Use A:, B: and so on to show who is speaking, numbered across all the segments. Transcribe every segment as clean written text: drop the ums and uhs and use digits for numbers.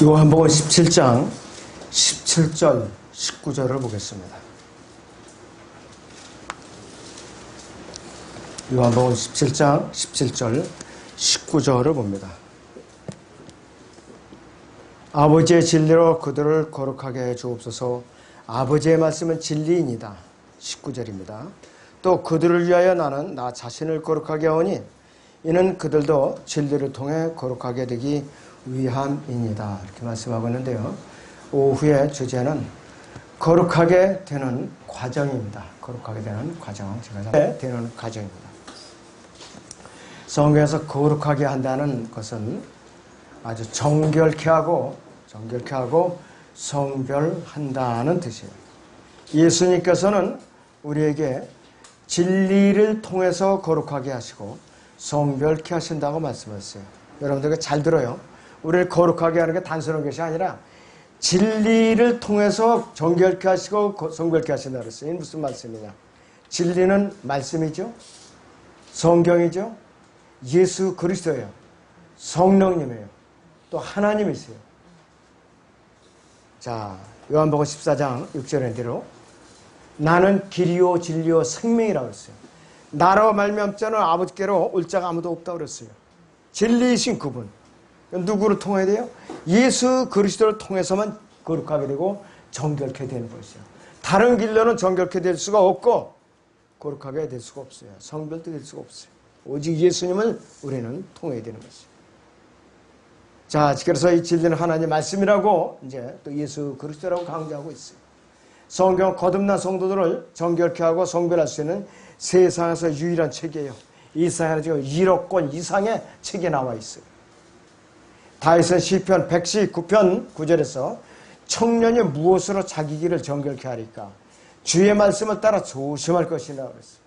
A: 요한복음 17장 17절 19절을 보겠습니다. 요한복음 17장 17절 19절을 봅니다. 아버지의 진리로 그들을 거룩하게 해 주옵소서. 아버지의 말씀은 진리이니다. 19절입니다. 또 그들을 위하여 나는 나 자신을 거룩하게 하오니 이는 그들도 진리를 통해 거룩하게 되기 위함이니다. 이렇게 말씀하고 있는데요. 오후의 주제는 거룩하게 되는 과정입니다. 거룩하게 되는 과정. 제가 되는 과정입니다. 성경에서 거룩하게 한다는 것은 아주 정결케 하고 성별한다는 뜻이에요. 예수님께서는 우리에게 진리를 통해서 거룩하게 하시고 성별케 하신다고 말씀하셨어요. 여러분들 잘 들어요. 우리를 거룩하게 하는 게 단순한 것이 아니라 진리를 통해서 정결케 하시고 성별케 하신다 그랬어요. 이게 무슨 말씀이냐? 진리는 말씀이죠. 성경이죠. 예수 그리스도예요. 성령님이에요. 또 하나님이세요. 자, 요한복음 14장 6절의 대로 나는 길이요 진리요 생명이라고 했어요. 나로 말미암지 자는 아버지께로 올 자가 아무도 없다고 그랬어요. 진리이신 그분. 누구를 통해야 돼요? 예수 그리스도를 통해서만 거룩하게 되고 정결케 되는 것이죠. 다른 길로는 정결케 될 수가 없고 거룩하게 될 수가 없어요. 성별도 될 수가 없어요. 오직 예수님을 우리는 통해야 되는 것이죠. 자, 그래서 이 진리는 하나님 말씀이라고 이제 또 예수 그리스도라고 강조하고 있어요. 성경 거듭난 성도들을 정결케 하고 성별할 수 있는 세상에서 유일한 책이에요. 이 세상에 지금 1억 권 이상의 책이 나와 있어요. 다윗은 시편 119편 9절에서 청년이 무엇으로 자기 길을 정결케 하리까? 주의 말씀을 따라 조심할 것이라고 그랬어요.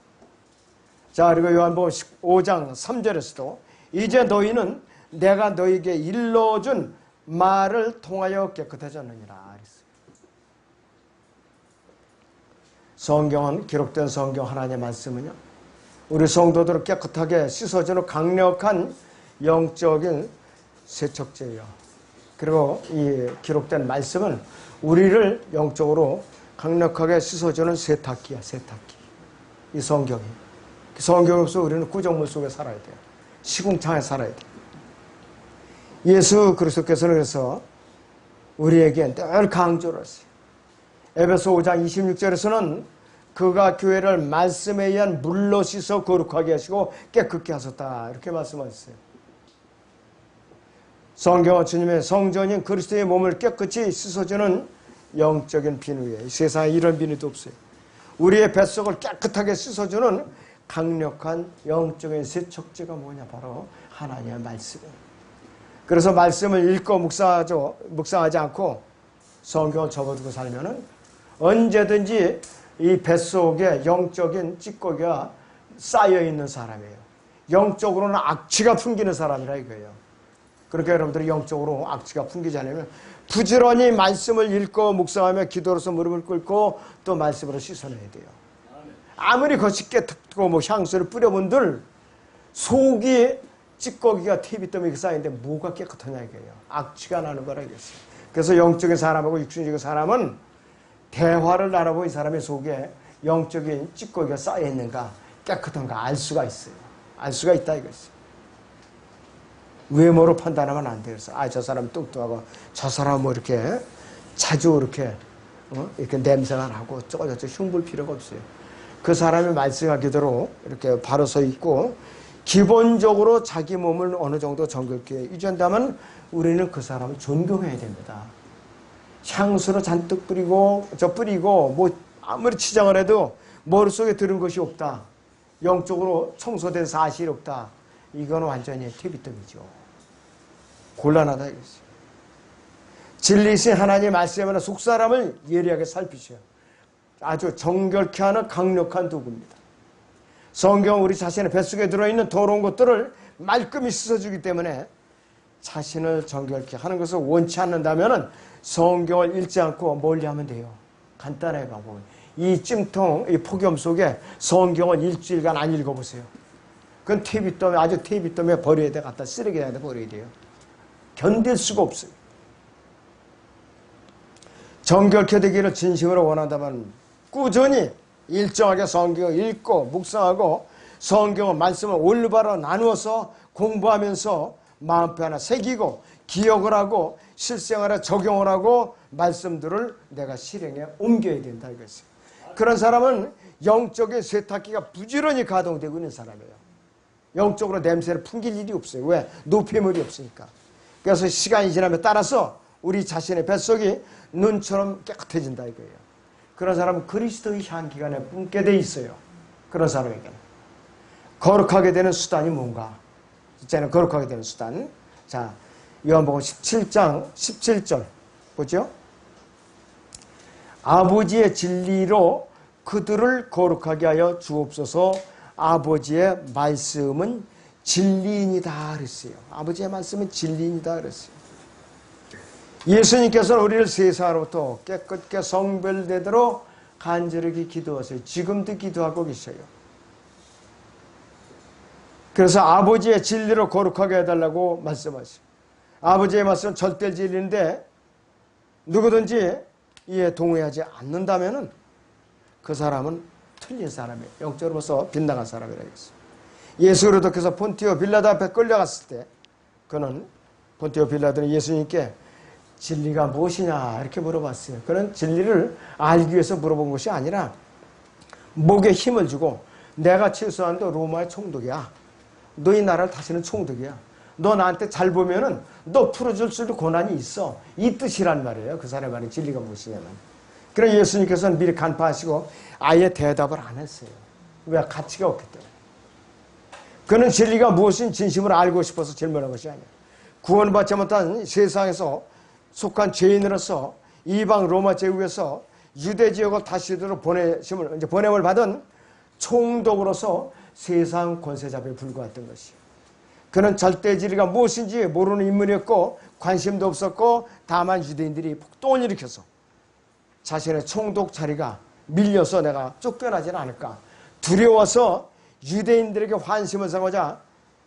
A: 자, 그리고 요한복음 15장 3절에서도 이제 너희는 내가 너희에게 일러준 말을 통하여 깨끗해졌느니라 그랬어요. 성경은, 기록된 성경 하나님의 말씀은요, 우리 성도들을 깨끗하게 씻어주는 강력한 영적인 세척제예요. 그리고 이 기록된 말씀은 우리를 영적으로 강력하게 씻어주는 세탁기야, 세탁기. 이 성경이. 성경 없어 우리는 구정물 속에 살아야 돼요. 시궁창에 살아야 돼요. 예수 그리스도께서는 그래서 우리에게 늘 강조를 했어요. 에베소 5장 26절에서는 그가 교회를 말씀에 의한 물로 씻어 거룩하게 하시고 깨끗게 하셨다. 이렇게 말씀하셨어요. 성경은 주님의 성전인 그리스도의 몸을 깨끗이 씻어주는 영적인 비누예요. 이 세상에 이런 비누도 없어요. 우리의 뱃속을 깨끗하게 씻어주는 강력한 영적인 세척제가 뭐냐? 바로 하나님의 말씀이에요. 그래서 말씀을 읽고 묵상하지 않고 성경을 접어두고 살면은 언제든지 이 뱃속에 영적인 찌꺼기가 쌓여있는 사람이에요. 영적으로는 악취가 풍기는 사람이라 이거예요. 그러니까 여러분들이 영적으로 악취가 풍기지 않으면 부지런히 말씀을 읽고 묵상하며 기도로서 무릎을 꿇고 또 말씀으로 씻어내야 돼요. 아무리 거칠게 탁고 뭐 향수를 뿌려본들 속이 찌꺼기가 테이프더미가 쌓이는데 뭐가 깨끗하냐 이거예요. 악취가 나는 거라 이랬어요. 그래서 영적인 사람하고 육신적인 사람은 대화를 나눠보고 이 사람의 속에 영적인 찌꺼기가 쌓여있는가 깨끗한가 알 수가 있어요. 알 수가 있다 이거였어요. 외모로 판단하면 안 돼요. 그래서 저 사람 뚱뚱하고 저 사람 뭐 이렇게 자주 이렇게 냄새가 나고 저거 흉볼 필요가 없어요. 그 사람이 말씀하기대로 이렇게 바로 서 있고 기본적으로 자기 몸을 어느 정도 정결케 유지한다면 우리는 그 사람을 존경해야 됩니다. 향수로 잔뜩 뿌리고 뭐 아무리 치장을 해도 머릿속에 들은 것이 없다. 영적으로 청소된 사실이 없다. 이건 완전히 퇴비뜸이죠. 곤란하다 이거죠. 진리이신 하나님의 말씀에는 속사람을 예리하게 살피셔요. 아주 정결케 하는 강력한 도구입니다. 성경 우리 자신의 뱃속에 들어있는 더러운 것들을 말끔히 씻어주기 때문에 자신을 정결케 하는 것을 원치 않는다면 성경을 읽지 않고 멀리하면 돼요. 간단하게 방법은. 이 찜통, 이 폭염 속에 성경을 일주일간 안 읽어보세요. 그건 아주 테이프더미에 버려야 돼. 갖다 쓰레기에다 버려야 돼요. 견딜 수가 없어요. 정결케 되기를 진심으로 원한다면 꾸준히 일정하게 성경을 읽고 묵상하고 성경의 말씀을 올바로 나누어서 공부하면서 마음표 하나 새기고 기억을 하고 실생활에 적용을 하고 말씀들을 내가 실행에 옮겨야 된다 이거죠. 그런 사람은 영적인 세탁기가 부지런히 가동되고 있는 사람이에요. 영적으로 냄새를 풍길 일이 없어요. 왜? 노폐물이 없으니까. 그래서 시간이 지남에 따라서 우리 자신의 뱃속이 눈처럼 깨끗해진다 이거예요. 그런 사람은 그리스도의 향기가 내 뿜게 돼 있어요. 그런 사람에게는. 거룩하게 되는 수단이 뭔가? 이제는 거룩하게 되는 수단. 자, 요한복음 17장 17절 보죠. 아버지의 진리로 그들을 거룩하게 하여 주옵소서. 아버지의 말씀은 진리이니다 그랬어요. 아버지의 말씀은 진리이니다 그랬어요. 예수님께서는 우리를 세상으로부터 깨끗게 성별되도록 간절하게 기도하세요. 지금도 기도하고 계셔요. 그래서 아버지의 진리로 거룩하게 해달라고 말씀하시죠. 아버지의 말씀은 절대 진리인데 누구든지 이에 동의하지 않는다면 그 사람은 틀린 사람이에요. 영적으로서 빗나간 사람이라고 했어요. 예수 그리스도께서 본티오 빌라도 앞에 끌려갔을 때 그는 본티오 빌라도는 예수님께 진리가 무엇이냐 이렇게 물어봤어요. 그는 진리를 알기 위해서 물어본 것이 아니라 목에 힘을 주고 내가 최소한도 로마의 총독이야. 너희 나라를 다스리는 총독이야. 너 나한테 잘 보면은 너 풀어줄 수도 고난이 있어. 이 뜻이란 말이에요. 그 사람의 말은 진리가 무엇이냐면. 그래서 예수님께서는 미리 간파하시고 아예 대답을 안 했어요. 왜? 가치가 없기 때문에. 그는 진리가 무엇인 진심으로 알고 싶어서 질문한 것이 아니에요. 구원받지 못한 세상에서 속한 죄인으로서 이방 로마 제국에서 유대 지역을 다스리도록 보냄을 받은 총독으로서 세상 권세자에 불과했던 것이에요. 그는 절대 진리가 무엇인지 모르는 인물이었고 관심도 없었고 다만 유대인들이 폭동을 일으켜서 자신의 총독 자리가 밀려서 내가 쫓겨나지는 않을까 두려워서 유대인들에게 환심을 사고자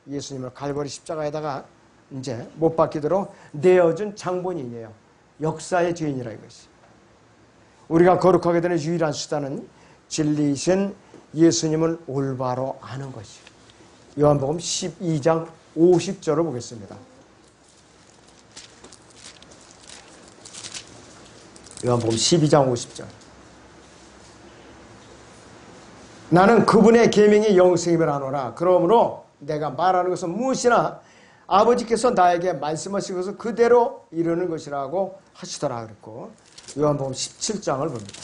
A: 예수님을 갈보리 십자가에다가 이제 못 박히도록 내어준 장본인이에요. 역사의 죄인이라 이것이. 우리가 거룩하게 되는 유일한 수단은 진리이신 예수님을 올바로 아는 것이에요. 요한복음 12장 50절을 보겠습니다. 요한복음 12장 50절. 나는 그분의 계명이 영생임을 아노라. 그러므로 내가 말하는 것은 무엇이나 아버지께서 나에게 말씀하신 것을 그대로 이루는 것이라고 하시더라 그랬고 요한복음 17장을 봅니다.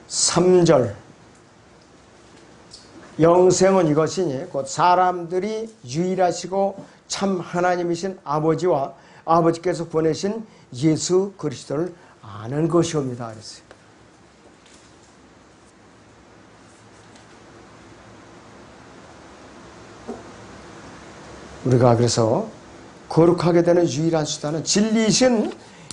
A: (3절) 영생은 이것이니 곧 사람들이 유일하시고 참 하나님이신 아버지와 아버지께서 보내신 예수 그리스도를 아는 것이옵니다 그랬어요. 우리가 그래서 거룩하게 되는 유일한 수단은 진리이신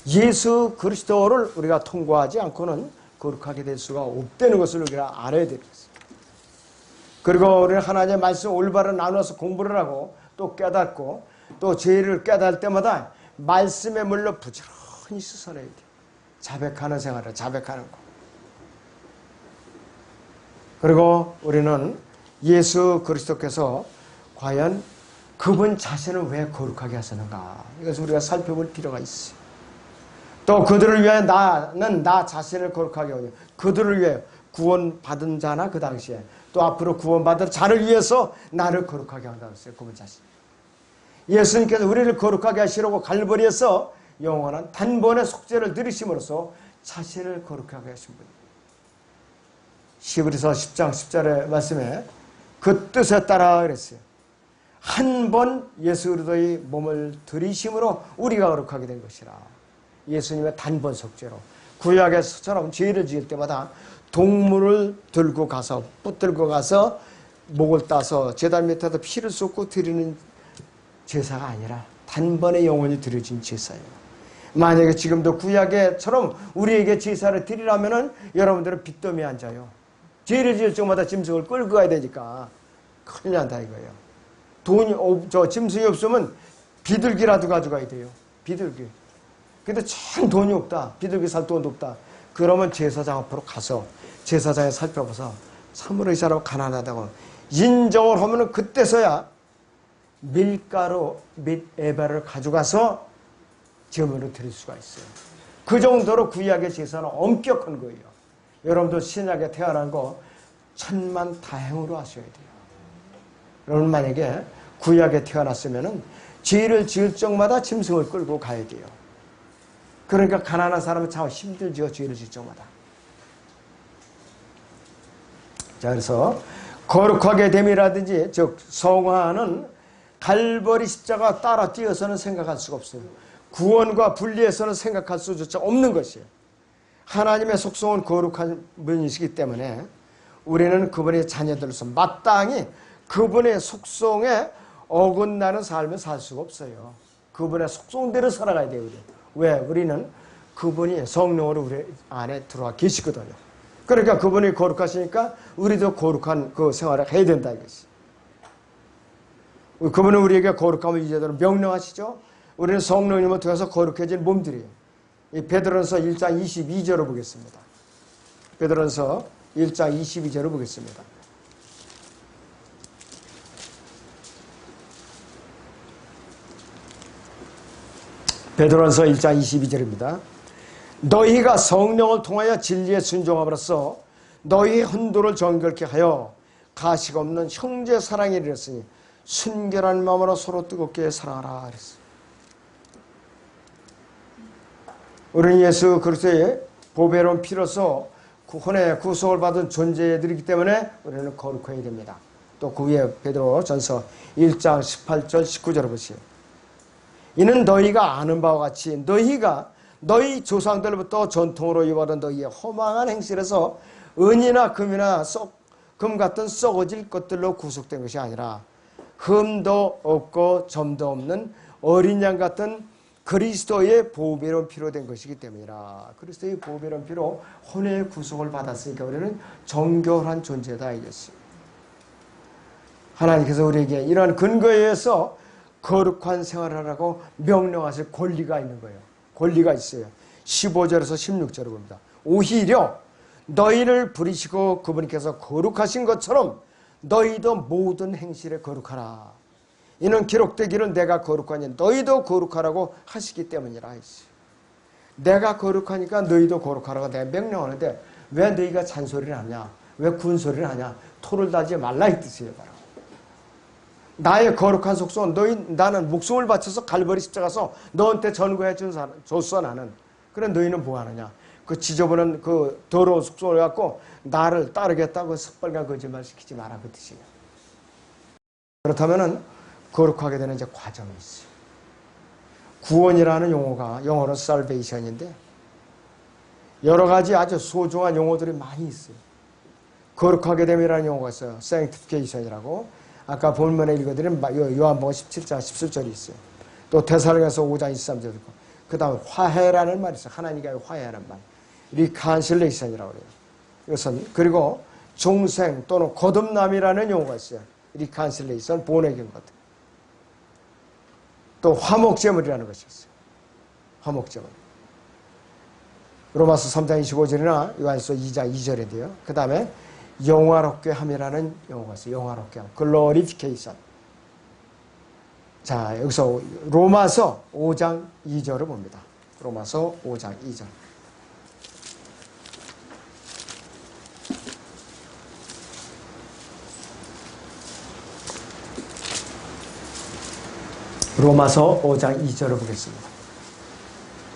A: 예수 그리스도를 우리가 통과하지 않고는 거룩하게 될 수가 없다는 것을 우리가 알아야 되겠습니다. 그리고 우리는 하나님의 말씀 올바로 나눠서 공부를 하고 또 깨닫고 또 죄를 깨달을 때마다 말씀에 물러 부지런히 씻어내야 돼요. 자백하는 생활을 자백하는 거. 그리고 우리는 예수 그리스도께서 과연 그분 자신을 왜 거룩하게 하시는가 이것을 우리가 살펴볼 필요가 있어요. 또 그들을 위해 나는 나 자신을 거룩하게 하고 그들을 위해 구원받은 자나 그 당시에 또 앞으로 구원받을 자를 위해서 나를 거룩하게 한다고 했어요. 그분 자신. 예수님께서 우리를 거룩하게 하시려고 갈보리에서 영원한 단번의 속죄를 들이심으로써 자신을 거룩하게 하신 분이에요. 히브리서 10장 10절의 말씀에 그 뜻에 따라 그랬어요. 한 번 예수 그리스도의 몸을 들이심으로 우리가 거룩하게 된 것이라. 예수님의 단번 속죄로 구약에서처럼 죄를 지을 때마다 동물을 들고 가서 붙들고 가서 목을 따서 제단 밑에다 피를 쏟고 드리는 제사가 아니라 단번에 영원히 드려진 제사예요. 만약에 지금도 구약에처럼 우리에게 제사를 드리라면은 여러분들은 빚더미에 앉아요. 죄를 지을 적마다 짐승을 끌고 가야 되니까 큰일 난다 이거예요. 짐승이 없으면 비둘기라도 가져가야 돼요. 비둘기. 근데 참 돈이 없다. 비둘기 살 돈도 없다. 그러면 제사장 앞으로 가서 제사장이 살펴봐서 참으로 이 사람 가난하다고 인정을 하면은 그때서야 밀가루 및 에바를 가져가서 제물로 드릴 수가 있어요. 그 정도로 구약의 제사는 엄격한 거예요. 여러분도 신약에 태어난 거 천만다행으로 하셔야 돼요. 여러분 만약에 구약에 태어났으면은 죄를 지을 적마다 짐승을 끌고 가야 돼요. 그러니까 가난한 사람은 참 힘들죠. 죄를 지을 적마다. 자, 그래서 거룩하게 됨이라든지 즉 성화는 갈보리 십자가 따라 뛰어서는 생각할 수가 없어요. 구원과 분리해서는 생각할 수조차 없는 것이에요. 하나님의 속성은 거룩한 분이시기 때문에 우리는 그분의 자녀들로서 마땅히 그분의 속성에 어긋나는 삶을 살 수가 없어요. 그분의 속성대로 살아가야 돼요. 왜? 우리는 그분이 성령으로 우리 안에 들어와 계시거든요. 그러니까 그분이 거룩하시니까 우리도 거룩한 그 생활을 해야 된다 이것이. 그분은 우리에게 거룩함을 이제대로 명령하시죠. 우리는 성령님을 통해서 거룩해진 몸들이에요. 이 베드로전서 1장 22절을 보겠습니다. 베드로전서 1장 22절을 보겠습니다. 베드로전서 1장 22절입니다. 너희가 성령을 통하여 진리에 순종함으로써 너희의 혼도를 정결케 하여 가식 없는 형제 사랑에 이르렀으니 순결한 마음으로 서로 뜨겁게 사랑하라 그랬어요. 우리는 예수 그리스도의 보배로운 피로서 혼의 구속을 받은 존재들이기 때문에 우리는 거룩해야 됩니다. 또 그 위에 베드로전서 1장 18절 19절을 보세요. 이는 너희가 아는 바와 같이 너희가 너희 조상들부터 전통으로 이어받은 너희의 허망한 행실에서 은이나 금이나 금 같은 썩어질 것들로 구속된 것이 아니라 흠도 없고 점도 없는 어린 양 같은 그리스도의 보배로운 피로 된 것이기 때문이라. 그리스도의 보배로운 피로 혼의 구속을 받았으니까 우리는 정결한 존재다 이것이. 하나님께서 우리에게 이러한 근거에 의해서 거룩한 생활을 하라고 명령하실 권리가 있는 거예요. 권리가 있어요. 15절에서 16절을 봅니다. 오히려 너희를 부리시고 그분께서 거룩하신 것처럼 너희도 모든 행실에 거룩하라. 이는 기록되기를 내가 거룩하니 너희도 거룩하라고 하시기 때문이라 했어요. 내가 거룩하니까 너희도 거룩하라고 내가 명령하는데 왜 너희가 잔소리를 하냐? 왜 군소리를 하냐? 토를 달지 말라 이 뜻이에요. 바로. 나의 거룩한 속성, 나는 목숨을 바쳐서 갈보리 십자가서 너한테 전거해 줬어 나는. 그래 너희는 뭐 하느냐? 그 지저분한 그 더러운 속성을 갖고 나를 따르겠다고 섣발간 거짓말 시키지 마라 그 뜻이에요. 그렇다면은 거룩하게 되는 이제 과정이 있어요. 구원이라는 용어가 영어로 salvation인데 여러 가지 아주 소중한 용어들이 많이 있어요. 거룩하게 됨이라는 용어가 있어요. sanctification이라고. 아까 본문에 읽어드린 요한복음 17장 17절이 있어요. 또 데살로니가서 5장 23절도 있고. 그 다음에 화해라는 말이 있어요. 하나님과의 화해라는 말. reconciliation이라고 그래요. 이것은 그리고 종생 또는 거듭남이라는 용어가 있어요. reconciliation, 본의견 것. 또 화목제물이라는 것이 있어요. 화목제물. 로마서 3장 25절이나 요한서 2장 2절인데요. 그 다음에 영화롭게 함이라는 용어가 있어요. 영화롭게 함. glorification. 자, 여기서 로마서 5장 2절을 봅니다. 로마서 5장 2절. 로마서 5장 2절을 보겠습니다.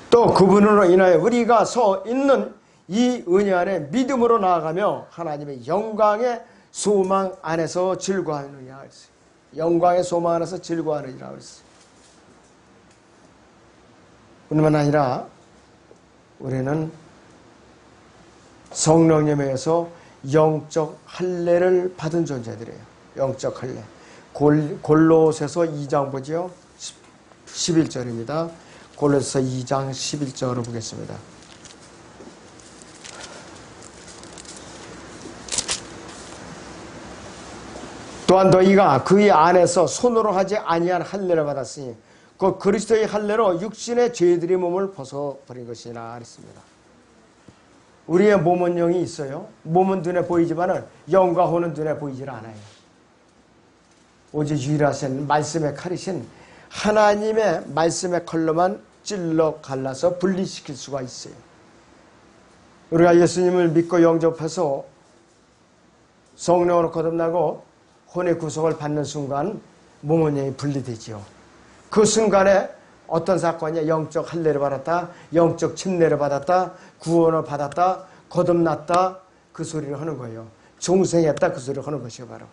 A: 또 그분으로 인하여 우리가 서 있는 이 은혜 안에 믿음으로 나아가며 하나님의 영광의 소망 안에서 즐거워하느냐 했어요. 영광의 소망 안에서 즐거워하느니라 했어요. 뿐만 아니라 우리는 성령님에 의해서 영적 할례를 받은 존재들이에요. 영적 할례. 골로새서 2장 보죠. 11절입니다. 골로새서 2장 11절을 보겠습니다. 또한 너희가 그의 안에서 손으로 하지 아니한 할례를 받았으니 그 그리스도의 할례로 육신의 죄들의 몸을 벗어버린 것이라 했습니다. 우리의 몸은 영이 있어요. 몸은 눈에 보이지만 영과 혼은 눈에 보이질 않아요. 오직 유일하신 말씀의 칼이신 하나님의 말씀의 칼로만 찔러 갈라서 분리시킬 수가 있어요. 우리가 예수님을 믿고 영접해서 성령으로 거듭나고 혼의 구속을 받는 순간 몸은 영이 분리되지요. 그 순간에 어떤 사건이 영적 할례를 받았다, 영적 침례를 받았다, 구원을 받았다, 거듭났다, 그 소리를 하는 거예요. 중생했다, 그 소리를 하는 것이요 바로.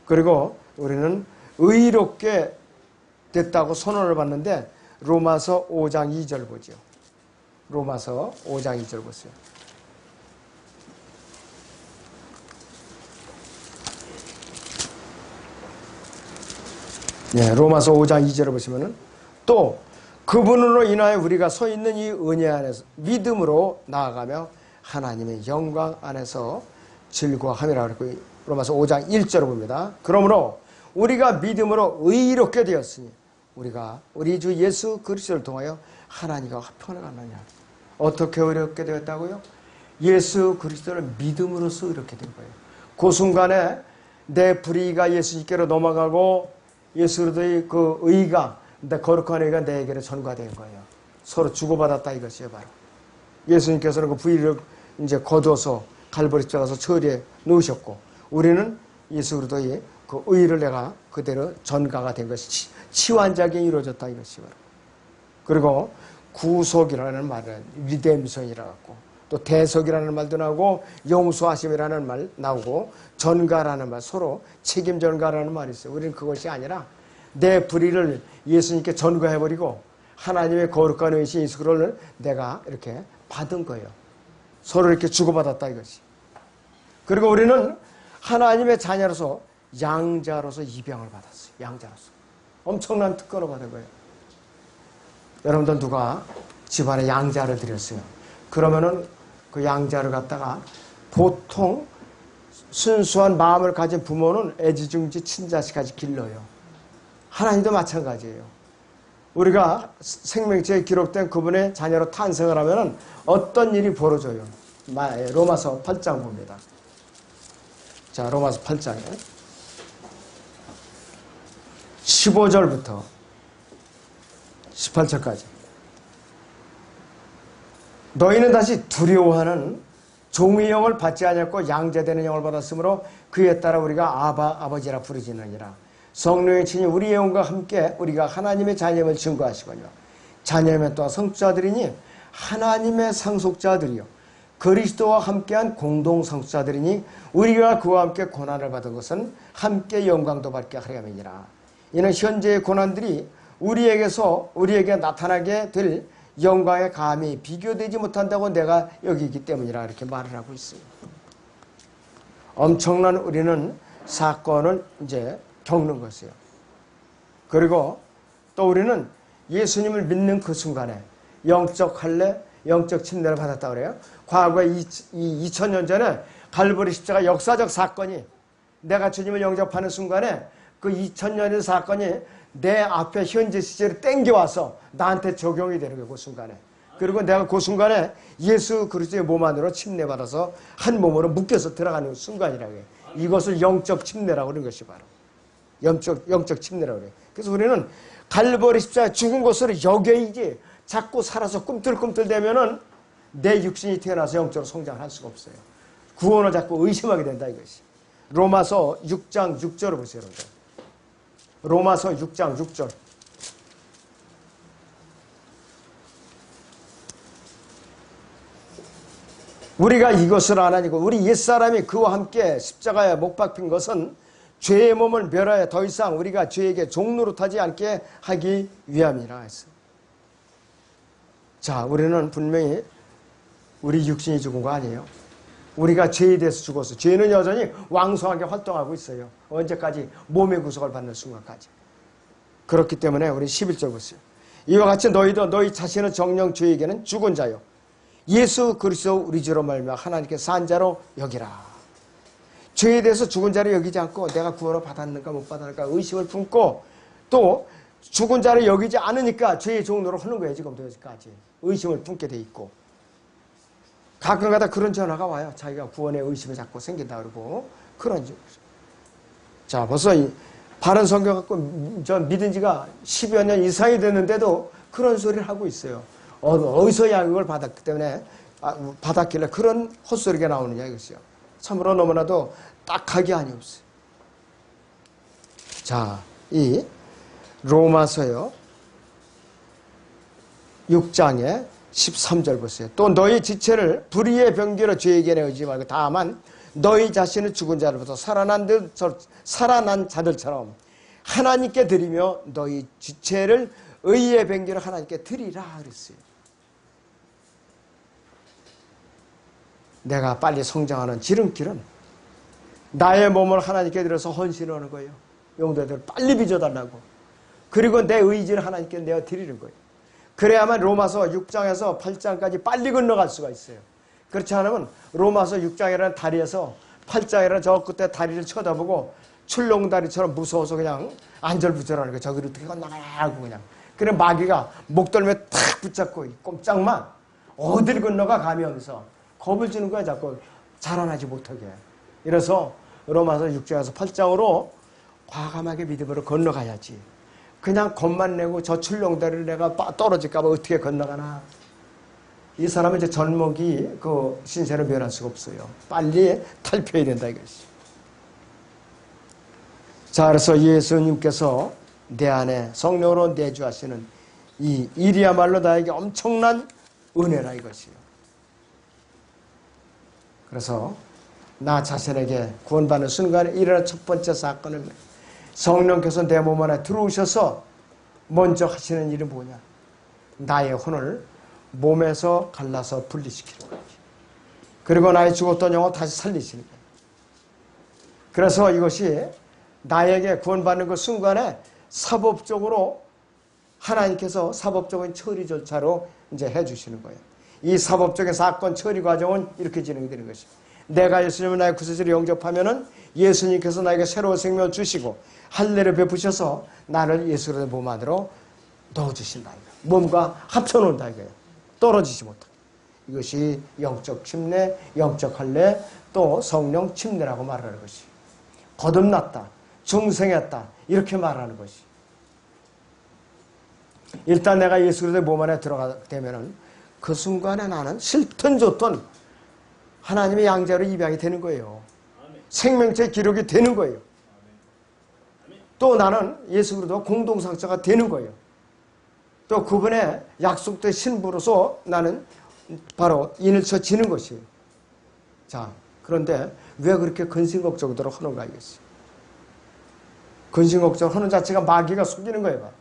A: 그리고 우리는 의롭게 됐다고 선언을 받는데 로마서 5장 2절 보죠. 로마서 5장 2절 보세요. 네, 로마서 5장 2절을 보시면은 또 그분으로 인하여 우리가 서 있는 이 은혜 안에서 믿음으로 나아가며 하나님의 영광 안에서 즐거워함이라 그랬고 로마서 5장 1절을 봅니다. 그러므로 우리가 믿음으로 의롭게 되었으니 우리가 우리 주 예수 그리스도를 통하여 하나님과 화평을 갖느냐. 어떻게 의롭게 되었다고요? 예수 그리스도를 믿음으로써 의롭게 된 거예요. 그 순간에 내 불의가 예수님께로 넘어가고 예수 그리스도의 그 의가, 내 거룩한 의가 내게로 전가된 거예요. 서로 주고받았다 이것이에요 바로. 예수님께서는 그 불의를 이제 거둬서 갈보리 십자가에 가서 처리해 놓으셨고 우리는 예수 그리스도의 그 의를 내가 그대로 전가가 된 것이 치환작용이 이루어졌다 이것이 바로. 그리고 구속이라는 말은 리뎀션이라고 하고 또 대속이라는 말도 나오고 용서하심이라는 말 나오고 전가라는 말, 서로 책임 전가라는 말이 있어요. 우리는 그것이 아니라 내 불의를 예수님께 전가해버리고 하나님의 거룩한 의신 예수 그리스도를 내가 이렇게 받은 거예요. 서로 이렇게 주고받았다 이것이. 그리고 우리는 하나님의 자녀로서 양자로서 입양을 받았어요. 양자로서. 엄청난 특권을 받은 거예요. 여러분들 누가 집안에 양자를 드렸어요. 그러면은 그 양자를 갖다가 보통 순수한 마음을 가진 부모는 애지중지 친자식까지 길러요. 하나님도 마찬가지예요. 우리가 생명체에 기록된 그분의 자녀로 탄생을 하면은 어떤 일이 벌어져요. 로마서 8장 봅니다. 자, 로마서 8장에 15절부터 18절까지 너희는 다시 두려워하는 종의 영을 받지 않았고 양자되는 영을 받았으므로 그에 따라 우리가 아버지라 부르짖느니라. 성령의 친히 우리의 영과 함께 우리가 하나님의 자녀임을 증거하시거니와 자녀면 또한 성자들이니 하나님의 상속자들이요 그리스도와 함께한 공동상속자들이니 우리가 그와 함께 고난을 받은 것은 함께 영광도 받게 하려 함이니라. 이는 현재의 고난들이 우리에게 나타나게 될 영광에 감히 비교되지 못한다고 내가 여기기 때문이라 이렇게 말을 하고 있습니다. 엄청난 우리는 사건을 이제 겪는 것이에요. 그리고 또 우리는 예수님을 믿는 그 순간에 영적 할례, 영적 침례를 받았다고 그래요. 과거에 2000년 전에 갈보리 십자가 역사적 사건이 내가 주님을 영접하는 순간에 그 2000년의 사건이 내 앞에 현재 시제를 땡겨와서 나한테 적용이 되는 거예요. 그 순간에. 그리고 내가 그 순간에 예수 그리스도의 몸 안으로 침례받아서 한 몸으로 묶여서 들어가는 순간이라고 해요. 이것을 영적 침례라고 하는 것이 바로 영적 침례라고 그래요. 그래서 우리는 갈보리 십자가에 죽은 것으로 여겨이지 자꾸 살아서 꿈틀꿈틀대면은 내 육신이 태어나서 영적으로 성장할 수가 없어요. 구원을 자꾸 의심하게 된다 이것이. 로마서 6장 6절을 보세요. 여러분들. 로마서 6장 6절. 우리가 이것을 아나니고 우리 옛사람이 그와 함께 십자가에 못 박힌 것은 죄의 몸을 멸하여 더 이상 우리가 죄에게 종노릇하지 않게 하기 위함이라 했어요. 자, 우리는 분명히 우리 육신이 죽은 거 아니에요. 우리가 죄에 대해서 죽었어요. 죄는 여전히 왕성하게 활동하고 있어요. 언제까지? 몸의 구속을 받는 순간까지. 그렇기 때문에 우리 11절 보세요. 이와 같이 너희도 너희 자신의 정령 죄에게는 죽은 자요 예수 그리스도 우리 주로 말미암아 하나님께 산 자로 여기라. 죄에 대해서 죽은 자로 여기지 않고 내가 구원을 받았는가 못 받았는가 의심을 품고 또 죽은 자를 여기지 않으니까 죄의 종로로 하는 거예요. 지금도 여기까지. 의심을 품게 돼 있고. 가끔가다 그런 전화가 와요. 자기가 구원의 의심이 자꾸 생긴다 그러고. 그런 줄. 자, 벌써 이 바른 성경 갖고 저 믿은 지가 10여 년 이상이 됐는데도 그런 소리를 하고 있어요. 어디서야 그걸 받았기 때문에, 받았길래 그런 헛소리가 나오느냐 이것이요. 참으로 너무나도 딱하게 아니없어요. 자, 이 로마서요 6장의 13절 보세요. 또 너희 지체를 불의의 병기로 죄에게 내어주지 말고 다만 너희 자신을 죽은 자로부터 살아난 자들처럼 하나님께 드리며 너희 지체를 의의 병기로 하나님께 드리라 그랬어요. 내가 빨리 성장하는 지름길은 나의 몸을 하나님께 드려서 헌신하는 거예요. 용도대로 빨리 빚어달라고. 그리고 내 의지를 하나님께 내어 드리는 거예요. 그래야만 로마서 6장에서 8장까지 빨리 건너갈 수가 있어요. 그렇지 않으면 로마서 6장이라는 다리에서 8장이라는 저 끝에 다리를 쳐다보고 출렁다리처럼 무서워서 그냥 안절부절하는 거예요. 저기를 어떻게 건너가냐고 그냥. 그래 마귀가 목덜미에 탁 붙잡고 꼼짝만 어딜 건너가 감이 없어서 겁을 주는 거야. 자꾸 자라나지 못하게. 이래서 로마서 6장에서 8장으로 과감하게 믿음으로 건너가야지. 그냥 겁만 내고 저 출렁다리를 내가 떨어질까봐 어떻게 건너가나. 이 사람은 이제 젖먹이 그 신세를 면할 수가 없어요. 빨리 탈피해야 된다 이것이. 자, 그래서 예수님께서 내 안에 성령으로 내주하시는 이 일이야말로 나에게 엄청난 은혜라 이것이요. 그래서 나 자신에게 구원받는 순간에 일어난 첫 번째 사건은 성령께서 내 몸 안에 들어오셔서 먼저 하시는 일은 뭐냐. 나의 혼을 몸에서 갈라서 분리시키는 거예요. 그리고 나의 죽었던 영혼 다시 살리시는 거예요. 그래서 이것이 나에게 구원받는 그 순간에 사법적으로 하나님께서 사법적인 처리 절차로 이제 해주시는 거예요. 이 사법적인 사건 처리 과정은 이렇게 진행되는 것입니다. 내가 예수님을 나의 구세주로 영접하면은 예수님께서 나에게 새로운 생명을 주시고 할례를 베푸셔서 나를 예수 그리스도의 몸 안으로 넣어주신다. 몸과 합쳐놓는다 이거예요. 떨어지지 못하게. 이것이 영적 침례, 영적 할례, 또 성령 침례라고 말하는 것이. 거듭났다, 중생했다 이렇게 말하는 것이. 일단 내가 예수 그리스도의 몸 안에 들어가게 되면은 그 순간에 나는 싫든 좋든 하나님의 양자로 입양이 되는 거예요. 생명체 기록이 되는 거예요. 또 나는 예수 그리스도 공동상처가 되는 거예요. 또 그분의 약속된 신부로서 나는 바로 인을 쳐지는 것이에요. 자, 그런데 왜 그렇게 근심걱정으로 하는가 이것이. 근심걱정 하는 자체가 마귀가 속이는 거예요. 바로.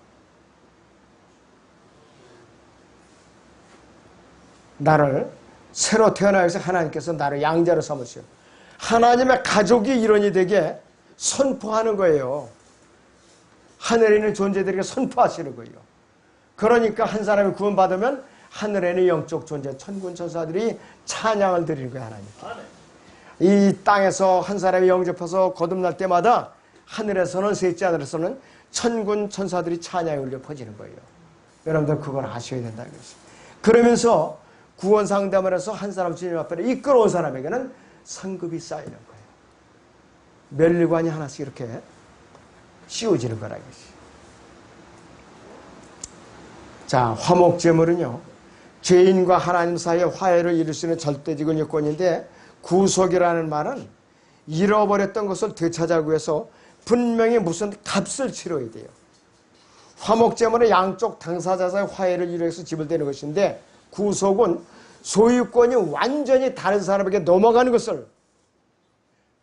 A: 나를 새로 태어나기 위해서 하나님께서 나를 양자로 삼으시오. 하나님의 가족이 일원이 되게 선포하는 거예요. 하늘에 있는 존재들에게 선포하시는 거예요. 그러니까 한 사람이 구원받으면 하늘에 있는 영적 존재, 천군 천사들이 찬양을 드리는 거예요. 하나님. 이 땅에서 한 사람이 영접해서 거듭날 때마다 하늘에서는 셋째 하늘에서는 천군 천사들이 찬양이 울려 퍼지는 거예요. 여러분들 그걸 아셔야 된다 이것이. 그러면서 구원 상담을 해서 한 사람 주님 앞에 이끌어온 사람에게는 상급이 쌓이는 거예요. 멸관이 하나씩 이렇게 씌워지는 거라 이것이. 자, 화목제물은요, 죄인과 하나님 사이의 화해를 이룰 수 있는 절대적인 요건인데, 구속이라는 말은 잃어버렸던 것을 되찾아가기 위해서 분명히 무슨 값을 치러야 돼요. 화목제물은 양쪽 당사자 사이의 화해를 이루기 위해서 지불되는 것인데, 구속은 소유권이 완전히 다른 사람에게 넘어가는 것을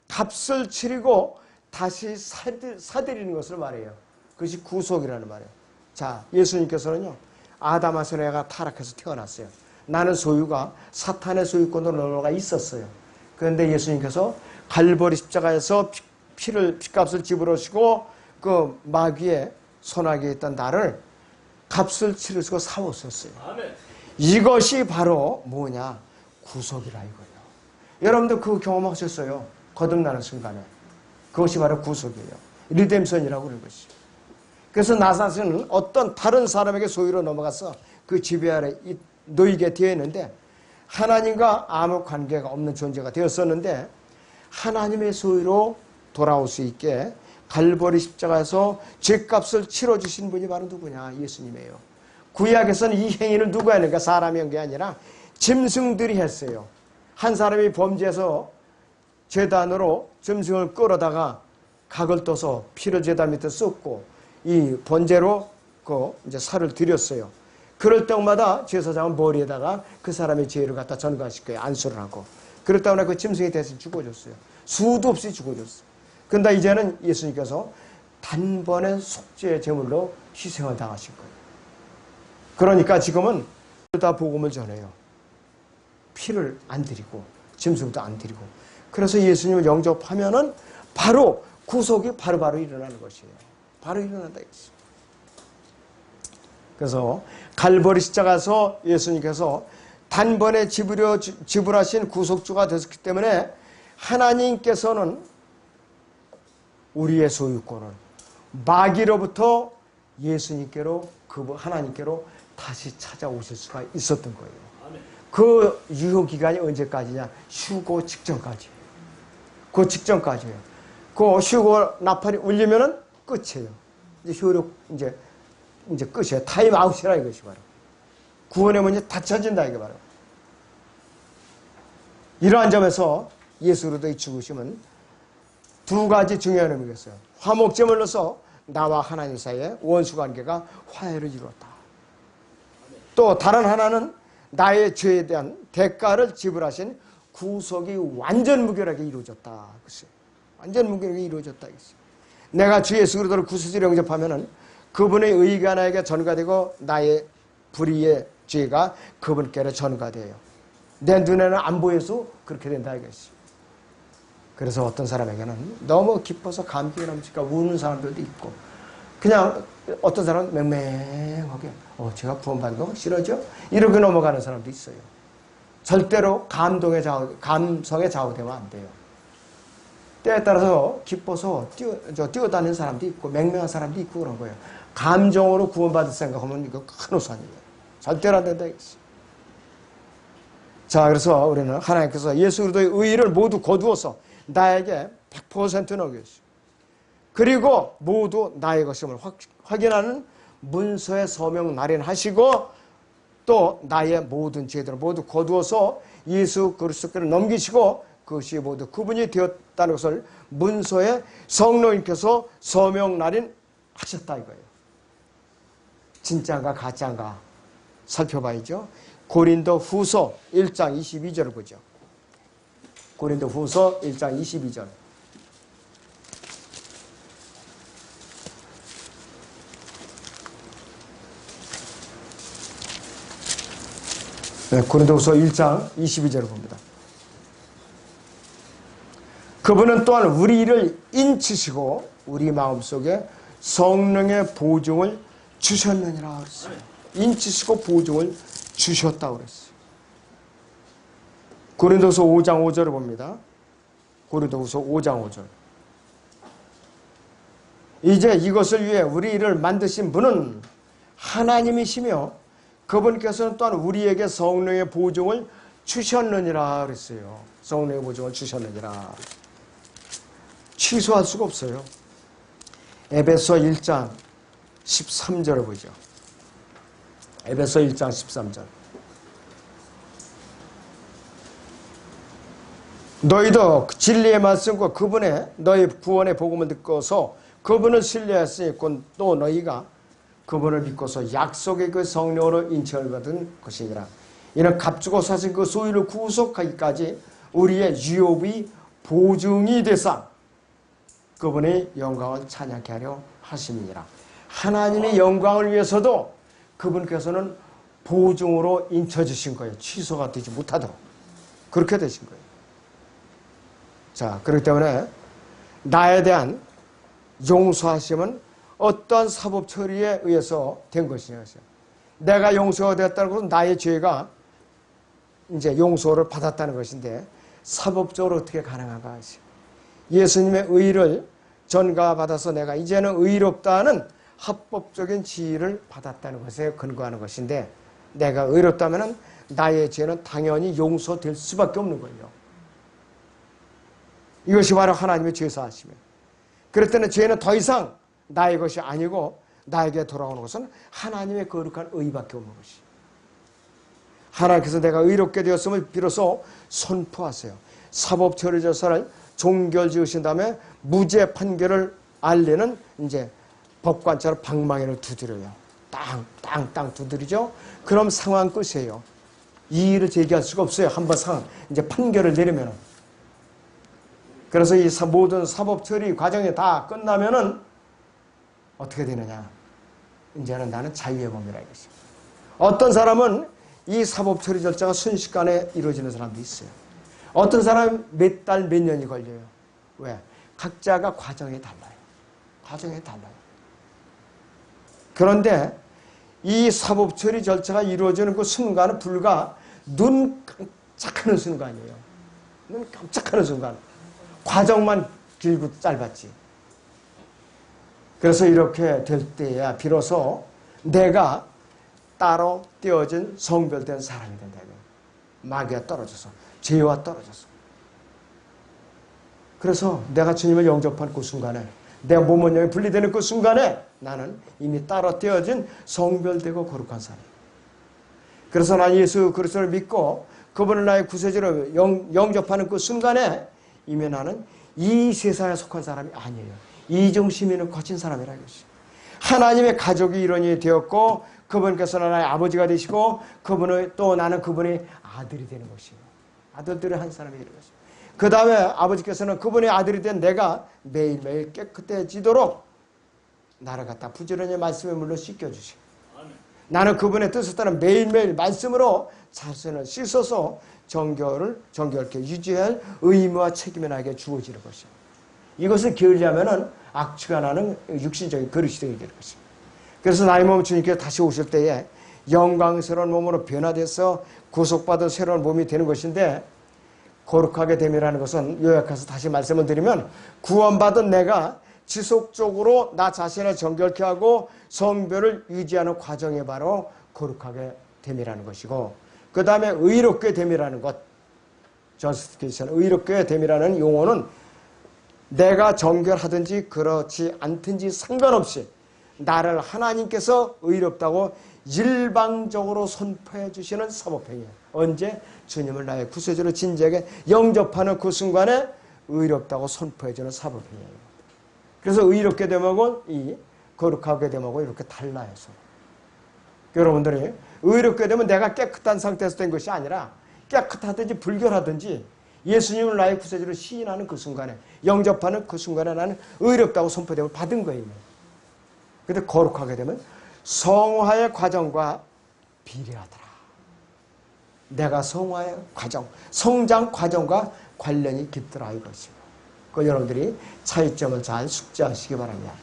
A: 값을 치르고 다시 사들이는 것을 말해요. 그것이 구속이라는 말이에요. 자, 예수님께서는요, 아담과 선에가 타락해서 태어났어요. 나는 소유가 사탄의 소유권으로 넘어가 있었어요. 그런데 예수님께서 갈보리 십자가에서 피값을 지불하시고 그 마귀의 손아귀에 있던 나를 값을 치르시고 사오셨어요. 아멘. 이것이 바로 뭐냐? 구속이라 이거예요. 여러분들 그거 경험하셨어요. 거듭나는 순간에. 그것이 바로 구속이에요. 리뎀션이라고 그러는 것이. 그래서 나사렛은 어떤 다른 사람에게 소유로 넘어가서 그 지배 아래 놓이게 되어 있는데 하나님과 아무 관계가 없는 존재가 되었었는데 하나님의 소유로 돌아올 수 있게 갈보리 십자가에서 죄값을 치러주신 분이 바로 누구냐? 예수님이에요. 구약에서는 이 행위를 누가 했는가? 사람이 한 게 아니라 짐승들이 했어요. 한 사람이 범죄해서 제단으로 짐승을 끌어다가 각을 떠서 피를 제단 밑에 쏟고 이 번제로 이제 살을 드렸어요. 그럴 때마다 제사장은 머리에다가 그 사람의 죄를 갖다 전가시켜요. 안수를 하고. 그럴 때마다 그 짐승이 대신 죽어줬어요. 수도 없이 죽어줬어요. 그런데 이제는 예수님께서 단번에 속죄의 제물로 희생을 당하신 거예요. 그러니까 지금은 다 복음을 전해요. 피를 안 드리고 짐승도 안 드리고. 그래서 예수님을 영접하면은 바로 구속이 바로바로 일어나는 것이에요. 바로 일어난다 이거죠. 그래서 갈보리 십자가에서 예수님께서 단번에 지불하신 구속주가 되었기 때문에 하나님께서는 우리의 소유권을 마귀로부터 예수님께로 하나님께로 다시 찾아오실 수가 있었던 거예요. 그 유효 기간이 언제까지냐? 휴고 직전까지. 그 직전까지예요. 그 휴고 나팔이 울리면은 끝이에요. 이제 효력 이제 끝이에요. 타임 아웃이라 이것이 바로. 구원의 문이 닫혀진다 이게 바로. 이러한 점에서 예수 그리스도의 죽으심은 두 가지 중요한 의미가 있어요. 화목제물로서 나와 하나님 사이에 원수 관계가 화해를 이루었다. 또 다른 하나는 나의 죄에 대한 대가를 지불하신 구속이 완전 무결하게 이루어졌다. 완전 무결하게 이루어졌다. 내가 주 예수 그리스도를 구세주로 영접하면은 그분의 의가 나에게 전가되고 나의 불의의 죄가 그분께로 전가돼요. 내 눈에는 안 보여서 그렇게 된다 이것이. 그래서 어떤 사람에게는 너무 기뻐서 감격이 넘치니까 우는 사람들도 있고, 그냥 어떤 사람은 맹맹하게 제가 구원받는 거 싫어져? 이렇게 넘어가는 사람도 있어요. 절대로 감성에 좌우되면 안 돼요. 때에 따라서 기뻐서 뛰어다니는 사람도 있고 맹맹한 사람도 있고 그런 거예요. 감정으로 구원받을 생각하면 이거 큰 오산이에요. 절대로 안 된다 이거지. 자, 그래서 우리는 하나님께서 예수 그리스도의 의의를 모두 거두어서 나에게 100% 넘겼어요. 그리고 모두 나의 것임을 확인하는 문서에 서명 날인하시고 또 나의 모든 죄들을 모두 거두어서 예수 그리스도께로 넘기시고 그것이 모두 그분이 되었다는 것을 문서에 성령님께서 서명 날인하셨다 이거예요. 진짜인가 가짜인가 살펴봐야죠. 고린도 후서 1장 22절을 보죠. 고린도 후서 1장 22절. 네, 고린도 후서 1장 22절을 봅니다. 그분은 또한 우리 일을 인치시고 우리 마음속에 성령의 보증을 주셨느니라 그랬어요. 인치시고 보증을 주셨다고 그랬어요. 고린도후서 5장 5절을 봅니다. 고린도후서 5장 5절. 이제 이것을 위해 우리를 만드신 분은 하나님이시며 그분께서는 또한 우리에게 성령의 보증을 주셨느니라 그랬어요. 성령의 보증을 주셨느니라. 취소할 수가 없어요. 에베소 1장 13절을 보죠. 에베소 1장 13절. 너희도 진리의 말씀과 그분의 너희 구원의 복음을 듣고서 그분을 신뢰했으니 또 너희가 그분을 믿고서 약속의 그 성령으로 인칭을 받은 것이니라. 이는 값주고 사신 그 소유를 구속하기까지 우리의 유업이 보증이 되사 그분의 영광을 찬양케 하려 하심이니라. 하나님의 영광을 위해서도 그분께서는 보증으로 인쳐주신 거예요. 취소가 되지 못하도록. 그렇게 되신 거예요. 자, 그렇기 때문에 나에 대한 용서하심은 어떠한 사법 처리에 의해서 된 것이냐. 내가 용서가 되었다는 것은 나의 죄가 이제 용서를 받았다는 것인데 사법적으로 어떻게 가능한가 하시오. 예수님의 의를 전가받아서 내가 이제는 의롭다는 합법적인 지위를 받았다는 것에 근거하는 것인데, 내가 의롭다면 나의 죄는 당연히 용서될 수밖에 없는 거예요. 이것이 바로 하나님의 죄사하심이에요. 그럴 때는 죄는 더 이상 나의 것이 아니고 나에게 돌아오는 것은 하나님의 거룩한 의밖에 없는 것이. 하나님께서 내가 의롭게 되었음을 비로소 선포하세요. 사법처리조사를 종결 지으신 다음에 무죄 판결을 알리는 이제 법관처럼 방망이를 두드려요. 땅 두드리죠. 그럼 상황 끝이에요. 이의를 제기할 수가 없어요. 한번 이제 판결을 내리면은. 그래서 이 모든 사법 처리 과정이 다 끝나면은 어떻게 되느냐? 이제는 나는 자유의 몸이라 이것이. 어떤 사람은 이 사법 처리 절차가 순식간에 이루어지는 사람도 있어요. 어떤 사람은 몇 달, 몇 년이 걸려요. 왜? 각자가 과정이 달라요. 과정이 달라요. 그런데 이 사법 처리 절차가 이루어지는 그 순간은 불과 눈 깜짝하는 순간이에요. 눈 깜짝하는 순간. 과정만 길고 짧았지. 그래서 이렇게 될 때야 비로소 내가 따로 떼어진 성별된 사람이 된다. 마귀가 떨어져서, 죄와 떨어져서. 그래서 내가 주님을 영접한 그 순간에, 내가 몸은 영이 분리되는 그 순간에 나는 이미 따로 떼어진 성별되고 거룩한 사람. 그래서 난 예수 그리스도를 믿고 그분을 나의 구세주로 영접하는 그 순간에 이미 나는 이 세상에 속한 사람이 아니에요. 이중심이 있는 거친 사람이라 이것이. 하나님의 가족이 일원이 되었고 그분께서 나의 아버지가 되시고 그분의 또 나는 그분의 아들이 되는 것이에요. 아들들의 한 사람이 되는 것이에요. 그 다음에 아버지께서는 그분의 아들이 된 내가 매일매일 깨끗해지도록 나를 갖다 부지런히 말씀의 물로 씻겨주시고 나는 그분의 뜻을 따라 매일매일 말씀으로 자신을 씻어서 정결케 유지할 의무와 책임이 나에게 주어지는 것이에요. 이것을 게으르려면 악취가 나는 육신적인 그릇이 되게 될 것입니다. 그래서 나의 몸 주님께서 다시 오실 때에 영광스러운 몸으로 변화돼서 구속받은 새로운 몸이 되는 것인데, 거룩하게 됨이라는 것은 요약해서 다시 말씀을 드리면 구원받은 내가 지속적으로 나 자신을 정결케 하고 성별을 유지하는 과정이 바로 거룩하게 됨이라는 것이고, 그 다음에 의롭게 됨이라는 것, justification, 의롭게 됨이라는 용어는 내가 정결하든지 그렇지 않든지 상관없이 나를 하나님께서 의롭다고 일방적으로 선포해 주시는 사법행위예요. 언제? 주님을 나의 구세주로 진지하게 영접하는 그 순간에 의롭다고 선포해 주는 사법행위예요. 그래서 의롭게 됨하고 이 거룩하게 됨하고 이렇게 달라요. 여러분들이 의롭게 되면 내가 깨끗한 상태에서 된 것이 아니라 깨끗하든지 불결하든지 예수님을 나의 구세주로 시인하는 그 순간에, 영접하는 그 순간에 나는 의롭다고 선포됨을 받은 거예요. 그런데 거룩하게 되면 성화의 과정과 비례하더라. 내가 성화의 과정, 성장 과정과 관련이 깊더라 이것이고. 그 여러분들이 차이점을 잘 숙지하시기 바랍니다.